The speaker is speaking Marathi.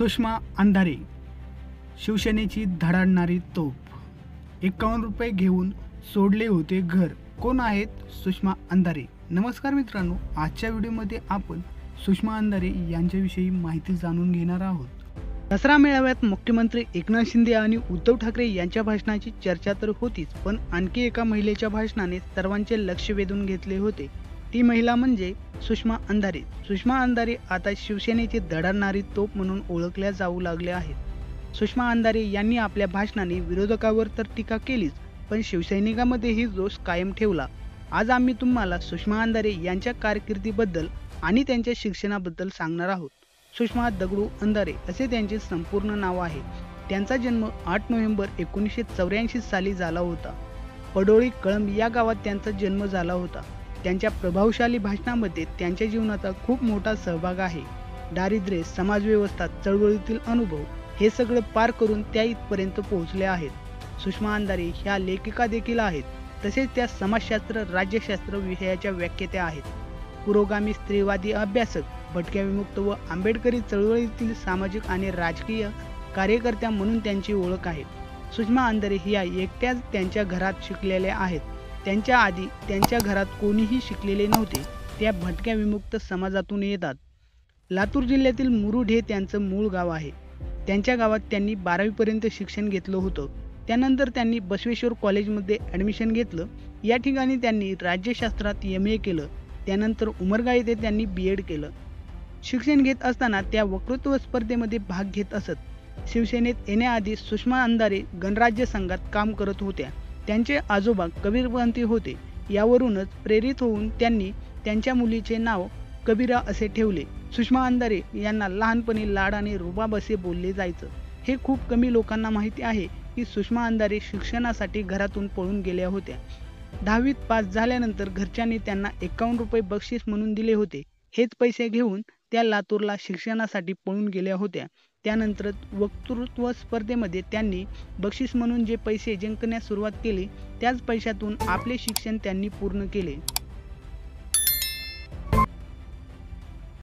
सुषमा अंधारे, शिवसेनेची धडाडणारी तोप. 51 रुपये घेऊन सोडले होते घर. कोण आहेत सुषमा अंधारे? नमस्कार मित्रांनो, आजच्या व्हिडिओमध्ये आपण सुषमा अंधारे यांच्याविषयी माहिती जाणून घेणार आहोत. दसरा मेळाव्यात मुख्यमंत्री एकनाथ शिंदे आणि उद्धव ठाकरे यांच्या भाषणाची चर्चा तर होतीच, पण आणखी एका महिलेच्या भाषणाने सर्वांचे लक्ष वेधून घेतले होते. ती महिला म्हणजे सुषमा अंधारे. सुषमा अंधारे आता शिवसेनेची धडाडणारी तोप म्हणून ओळखल्या जाऊ लागल्या आहेत. सुषमा अंधारे यांनी आपल्या भाषणाने विरोधकावर तर टीका केलीच, पण शिवसैनिकांमध्येही जोश कायम ठेवला. आज आम्ही तुम्हाला सुषमा अंधारे यांच्या कारकिर्दीबद्दल आणि त्यांच्या शिक्षणाबद्दल सांगणार आहोत. सुषमा दगडू अंधारे असे त्यांचे संपूर्ण नाव आहे. त्यांचा जन्म 8 नोव्हेंबर 1984 साली झाला होता. पडोळी कळंब या गावात त्यांचा जन्म झाला होता. त्यांच्या प्रभावशाली भाषणामध्ये त्यांच्या जीवनाचा खूप मोठा सहभाग आहे. दारिद्र्य, समाजव्यवस्था, चळवळीतील अनुभव हे सगळं पार करून त्या इथपर्यंत पोहोचल्या आहेत. सुषमा अंधारे ह्या लेखिका देखील आहेत. तसेच त्या समाजशास्त्र, राज्यशास्त्र विषयाच्या व्याख्यात्या आहेत. पुरोगामी स्त्रीवादी अभ्यासक, भटक्या विमुक्त व आंबेडकरी चळवळीतील सामाजिक आणि राजकीय कार्यकर्त्या म्हणून त्यांची ओळख आहे. सुषमा अंधारे ह्या एकट्याच त्यांच्या घरात शिकलेल्या आहेत. त्यांच्या आधी त्यांच्या घरात कोणीही शिकलेले नव्हते. त्या भटक्या विमुक्त समाजातून येतात. लातूर जिल्ह्यातील मुरुड हे त्यांचं मूळ गाव आहे. त्यांच्या गावात त्यांनी 12वी पर्यंत शिक्षण घेतलं होतं. त्यानंतर त्यांनी बसवेश्वर कॉलेजमध्ये ॲडमिशन घेतलं. या ठिकाणी त्यांनी राज्यशास्त्रात MA केलं. त्यानंतर उमरगा येथे त्यांनी BEd केलं. शिक्षण घेत असताना त्या वक्तृत्व स्पर्धेमध्ये भाग घेत असत. शिवसेनेत येण्याआधी सुषमा अंधारे गणराज्य संघात काम करत होत्या. त्यांचे आजोबा कबीरपंथी होते. यावरूनच प्रेरित होऊन त्यांनी त्यांच्या मुलीचे नाव कबीरा असे ठेवले. सुषमा अंधारे यांना लहानपणी लाड आणि रुबाब असे बोलले जायचं. हे खूप कमी लोकांना माहिती आहे की सुषमा अंधारे शिक्षणासाठी घरातून पळून गेल्या होत्या. 10वीत पास झाल्यानंतर घरच्यांनी त्यांना 51 रुपये बक्षीस म्हणून दिले होते. हेच पैसे घेऊन त्या लातूरला शिक्षणासाठी पळून गेल्या होत्या. त्यानंतर वक्तृत्व स्पर्धेमध्ये त्यांनी बक्षीस म्हणून जे पैसे जिंकण्यास सुरुवात केली, त्याच पैशातून आपले शिक्षण त्यांनी पूर्ण केले.